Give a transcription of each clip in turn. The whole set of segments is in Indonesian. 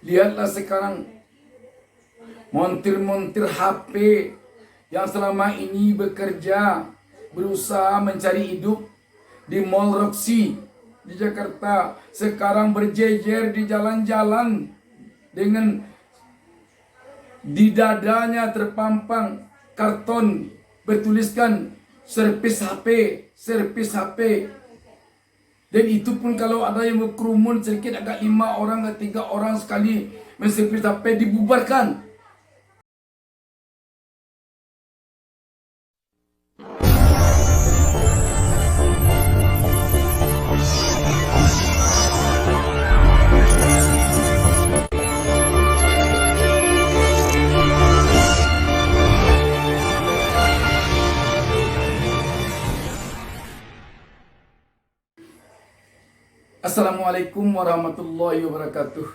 Lihatlah sekarang montir-montir HP yang selama ini bekerja, berusaha mencari hidup di Mall Roxy di Jakarta, sekarang berjejer di jalan-jalan dengan di dadanya terpampang karton bertuliskan servis HP, servis HP. Dan itu pun kalau ada yang berkerumun sedikit, agak 5 orang atau 3 orang sekali menservis HP, dibubarkan. Assalamualaikum warahmatullahi wabarakatuh.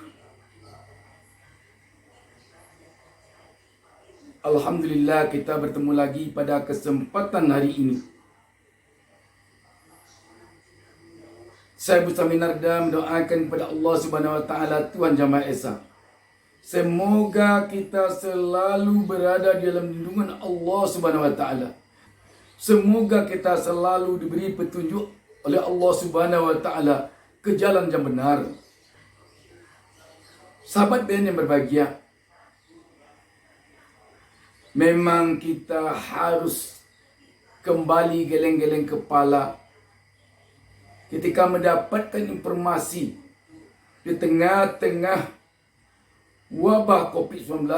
Alhamdulillah, kita bertemu lagi pada kesempatan hari ini. Saya Busta Minarda mendoakan kepada Allah Subhanahu wa taala, Tuhan Yang Maha Esa, semoga kita selalu berada di dalam lindungan Allah Subhanahu wa taala. Semoga kita selalu diberi petunjuk oleh Allah Subhanahu wa taala ke jalan yang benar. Sahabat BN yang berbahagia, memang kita harus kembali geleng-geleng kepala ketika mendapatkan informasi di tengah-tengah wabah COVID-19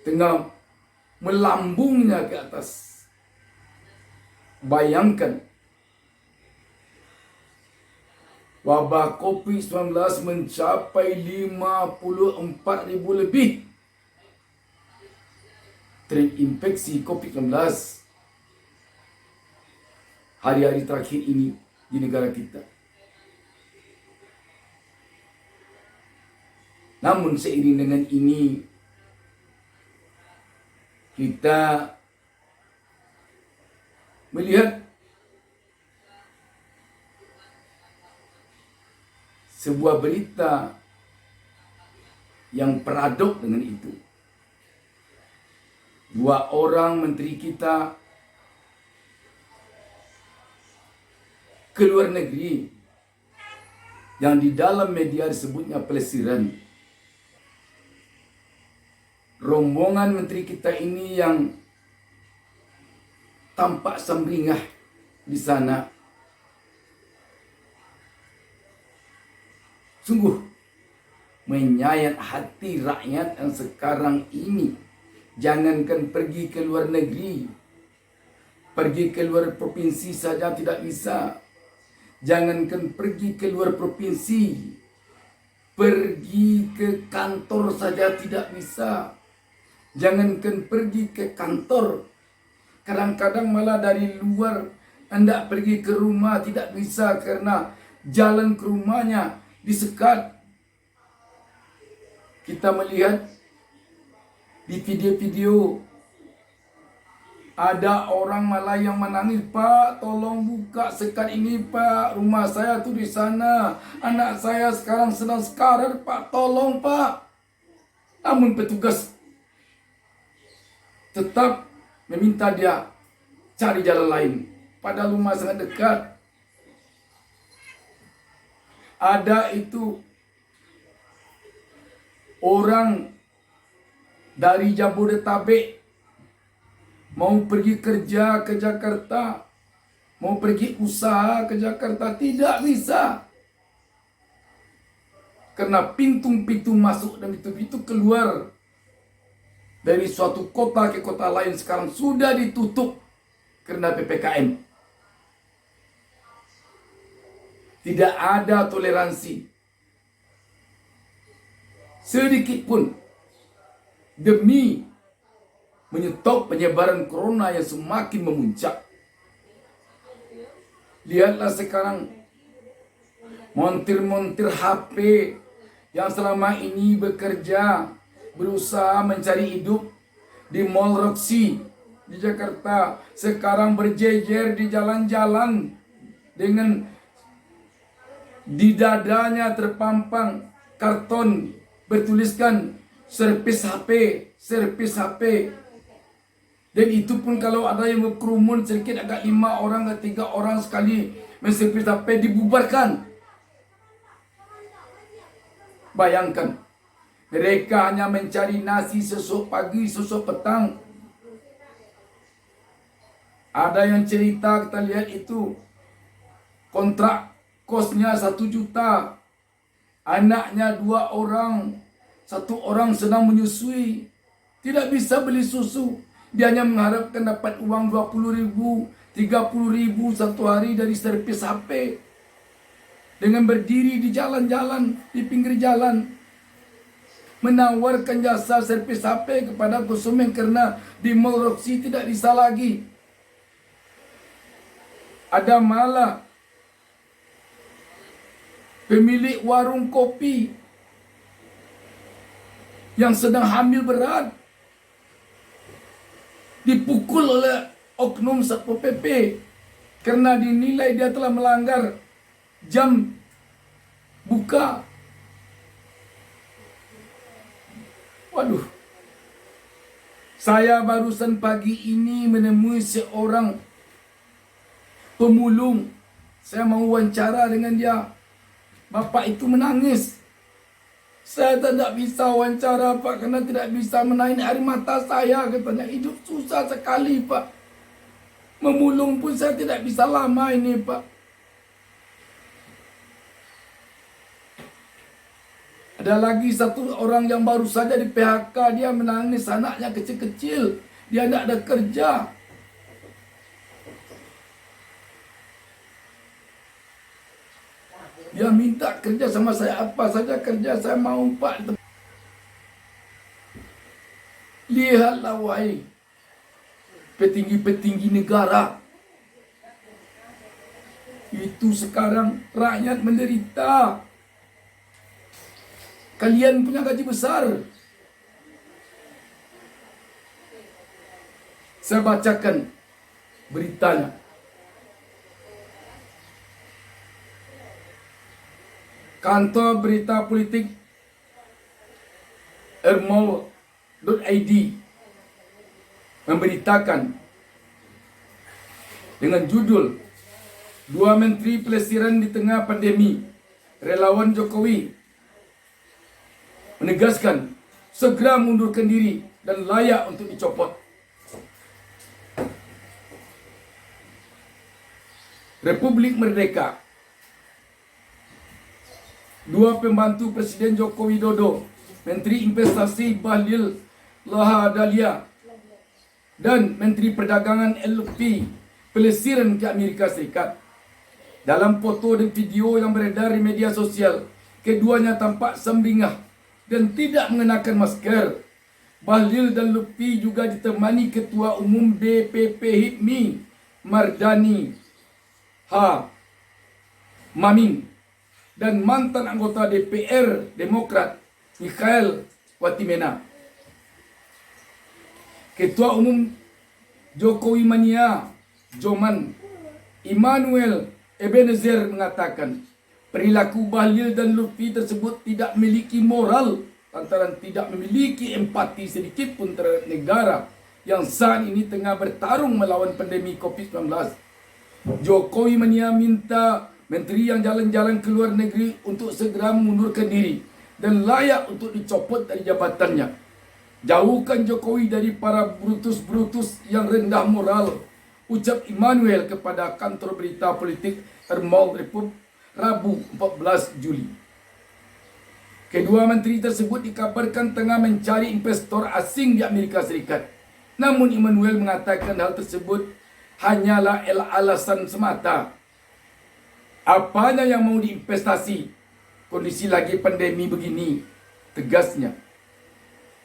tengah melambungnya ke atas. Bayangkan, wabah COVID-19 mencapai 54.000 lebih terinfeksi COVID-19 hari-hari terakhir ini di negara kita. Namun seiring dengan ini, kita melihat sebuah berita yang paradok dengan itu. 2 orang menteri kita ke luar negeri yang di dalam media disebutnya pelesiran. Rombongan menteri kita ini yang tampak sumringah di sana, sungguh menyayat hati rakyat yang sekarang ini. Jangankan pergi ke luar negeri, pergi ke luar provinsi saja tidak bisa. Jangankan pergi ke luar provinsi, pergi ke kantor saja tidak bisa. Jangankan pergi ke kantor, kadang-kadang malah dari luar hendak pergi ke rumah tidak bisa karena jalan ke rumahnya disekat. Kita melihat di video-video ada orang malah yang menangis, "Pak, tolong buka sekat ini, Pak. Rumah saya tuh di sana. Anak saya sekarang sedang sekarat, Pak. Tolong, Pak." Namun petugas tetap meminta dia cari jalan lain, padahal rumah sangat dekat. Ada itu orang dari Jabodetabek mau pergi kerja ke Jakarta, mau pergi usaha ke Jakarta, tidak bisa. Karena pintu-pintu masuk dan pintu-pintu keluar dari suatu kota ke kota lain sekarang sudah ditutup karena PPKM. Tidak ada toleransi sedikit pun demi menyetop penyebaran corona yang semakin memuncak. Lihatlah sekarang montir-montir HP yang selama ini bekerja, berusaha mencari hidup di Mall Roxy di Jakarta, sekarang berjejer di jalan-jalan dengan di dadanya terpampang karton bertuliskan servis HP. Dan itu pun kalau ada yang berkerumun sedikit agak 5 orang ke 3 orang sekali menservis HP dibubarkan. Bayangkan, mereka hanya mencari nasi sesuk pagi, sesuk petang. Ada yang cerita, kita lihat itu, kontrak kosnya 1 juta. Anaknya 2 orang, 1 orang sedang menyusui. Tidak bisa beli susu. Dia hanya mengharapkan dapat uang 20.000, 30.000 satu hari dari servis HP. Dengan berdiri di jalan-jalan, di pinggir jalan, menawarkan jasa servis HP kepada konsumen karena di Mall Roxy tidak bisa lagi. Ada malah pemilik warung kopi yang sedang hamil berat dipukul oleh oknum Satpol PP karena dinilai dia telah melanggar jam buka. Waduh. Saya barusan pagi ini menemui seorang pemulung. Saya mau wawancara dengan dia. Bapak itu menangis. Saya tidak bisa wawancara Pak karena tidak bisa menahan air mata saya, katanya. Hidup susah sekali Pak. Memulung pun saya tidak bisa lama ini Pak. Ada lagi 1 orang yang baru saja di PHK, dia menangis, anaknya kecil-kecil, dia tidak ada kerja. Dia minta kerja sama saya, apa saja kerja saya mau Pak. Lihatlah wahai petinggi-petinggi negara. Itu sekarang rakyat menderita. Kalian punya gaji besar. Saya bacakan beritanya. Kantor berita politik ermol.id memberitakan dengan judul 2 Menteri Pelesiran di tengah pandemi. Relawan Jokowi menegaskan segera mundurkan diri dan layak untuk dicopot. Republik Merdeka. 2 pembantu Presiden Joko Widodo, Menteri Investasi Bahlil Lahadalia dan Menteri Perdagangan Lutfi pelesiran ke Amerika Serikat. Dalam foto dan video yang beredar di media sosial, keduanya tampak sembringah dan tidak mengenakan masker. Bahlil dan Lutfi juga ditemani Ketua Umum DPP HIPMI Mardani H. Maming dan mantan anggota DPR Demokrat Mikhail Watimena. Ketua Umum Jokowi Mania Joman Immanuel Ebenezer mengatakan perilaku Bahlil dan Lutfi tersebut tidak memiliki moral lantaran tidak memiliki empati sedikit pun terhadap negara yang saat ini tengah bertarung melawan pandemi COVID-19. Jokowi Mania minta menteri yang jalan-jalan ke luar negeri untuk segera mengundurkan diri dan layak untuk dicopot dari jabatannya. Jauhkan Jokowi dari para brutus-brutus yang rendah moral, ucap Immanuel kepada kantor berita politik Ermol Rabu 14 Juli. Kedua menteri tersebut dikabarkan tengah mencari investor asing di Amerika Serikat. Namun Immanuel mengatakan hal tersebut hanyalah alasan semata. Apanya yang mau diinvestasi? Kondisi lagi pandemi begini, tegasnya.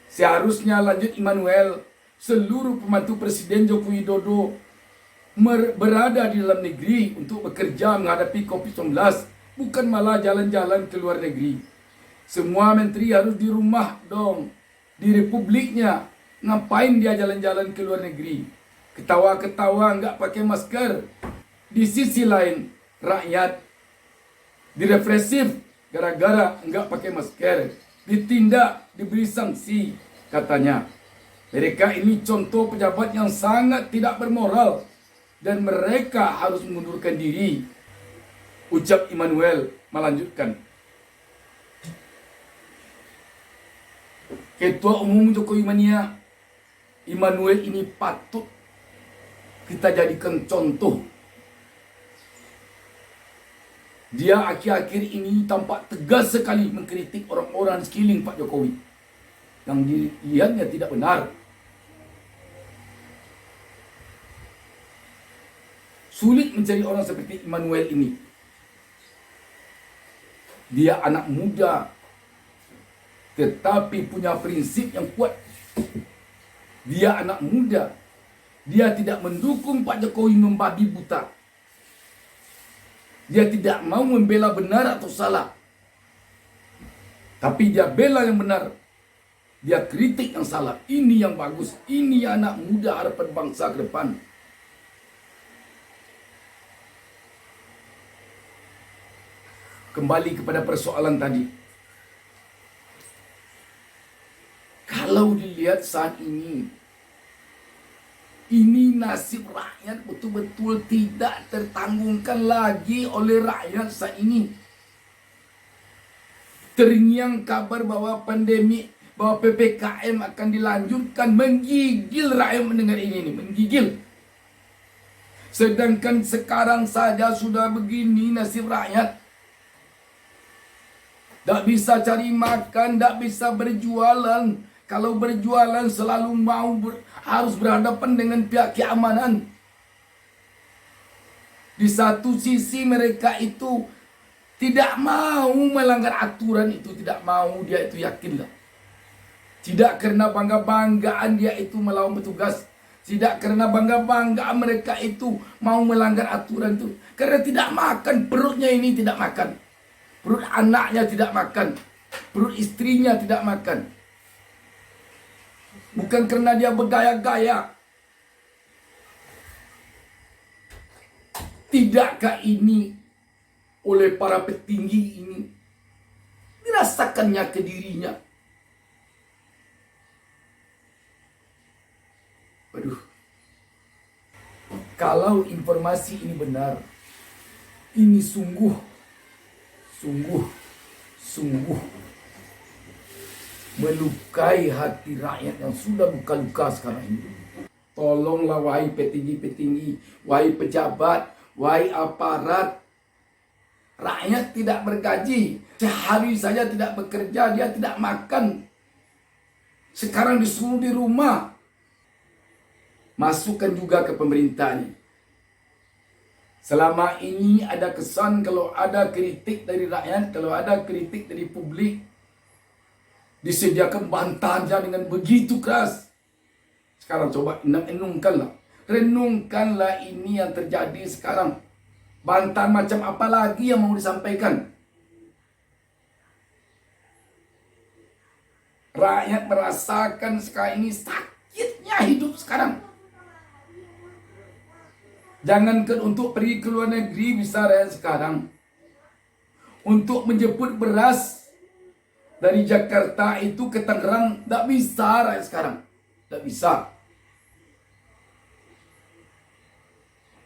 Seharusnya, lanjut Immanuel, seluruh pembantu Presiden Joko Widodo berada di dalam negeri untuk bekerja menghadapi COVID-19, bukan malah jalan-jalan ke luar negeri. Semua menteri harus di rumah dong, di republiknya. Ngapain dia jalan-jalan ke luar negeri? Ketawa-ketawa nggak pakai masker. Di sisi lain, rakyat direpresif gara-gara enggak pakai masker, ditindak, diberi sanksi, katanya. Mereka ini contoh pejabat yang sangat tidak bermoral dan mereka harus mengundurkan diri, ucap Immanuel melanjutkan. Ketua Umum Jokowi Mania Immanuel ini patut kita jadikan contoh. Dia akhir-akhir ini tampak tegas sekali mengkritik orang-orang di sekeliling Pak Jokowi yang dilihatnya tidak benar. Sulit mencari orang seperti Immanuel ini. Dia anak muda, tetapi punya prinsip yang kuat. Dia anak muda. Dia tidak mendukung Pak Jokowi membabi buta. Dia tidak mau membela benar atau salah. Tapi dia bela yang benar. Dia kritik yang salah. Ini yang bagus. Ini anak muda harapan bangsa ke depan. Kembali kepada persoalan tadi. Kalau dilihat saat ini nasib rakyat betul-betul tidak tertanggungkan lagi oleh rakyat saat ini. Terngiang kabar bahwa pandemi, bahwa PPKM akan dilanjutkan, menggigil rakyat mendengar ini, menggigil. Sedangkan sekarang saja sudah begini nasib rakyat. Tak bisa cari makan, tak bisa berjualan. Kalau berjualan selalu harus berhadapan dengan pihak keamanan. Di satu sisi mereka itu tidak mau melanggar aturan itu, tidak mau, dia itu yakinlah. Tidak karena bangga-banggaan dia itu melawan petugas. Tidak karena bangga-banggaan mereka itu mau melanggar aturan itu. Karena tidak makan, perutnya ini tidak makan. Perut anaknya tidak makan. Perut istrinya tidak makan. Bukan karena dia bergaya-gaya. Tidakkah ini oleh para petinggi ini dirasakannya ke dirinya? Waduh. Kalau informasi ini benar, ini sungguh melukai hati rakyat yang sudah luka-luka sekarang ini. Tolonglah wahai petinggi-petinggi, wahai pejabat, wahai aparat. Rakyat tidak bergaji, sehari saja tidak bekerja, dia tidak makan. Sekarang disuruh di rumah. Masukkan juga ke pemerintah ini. Selama ini ada kesan kalau ada kritik dari rakyat, kalau ada kritik dari publik, disediakan bantahannya dengan begitu keras. Sekarang coba renungkanlah ini yang terjadi sekarang. Bantahan macam apa lagi yang mau disampaikan? Rakyat merasakan sekarang ini sakitnya hidup sekarang. Jangankan untuk pergi ke luar negeri bisa rakyat sekarang. Untuk menjemput beras dari Jakarta itu ke Tangerang, tak bisa rakyat sekarang. Tak bisa.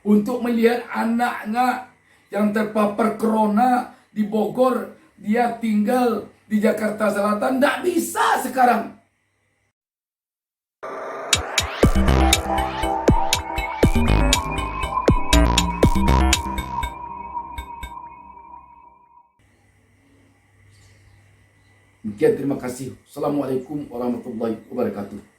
Untuk melihat anaknya yang terpapar corona di Bogor, dia tinggal di Jakarta Selatan, tak bisa sekarang. Sekian, terima kasih. Assalamualaikum warahmatullahi wabarakatuh.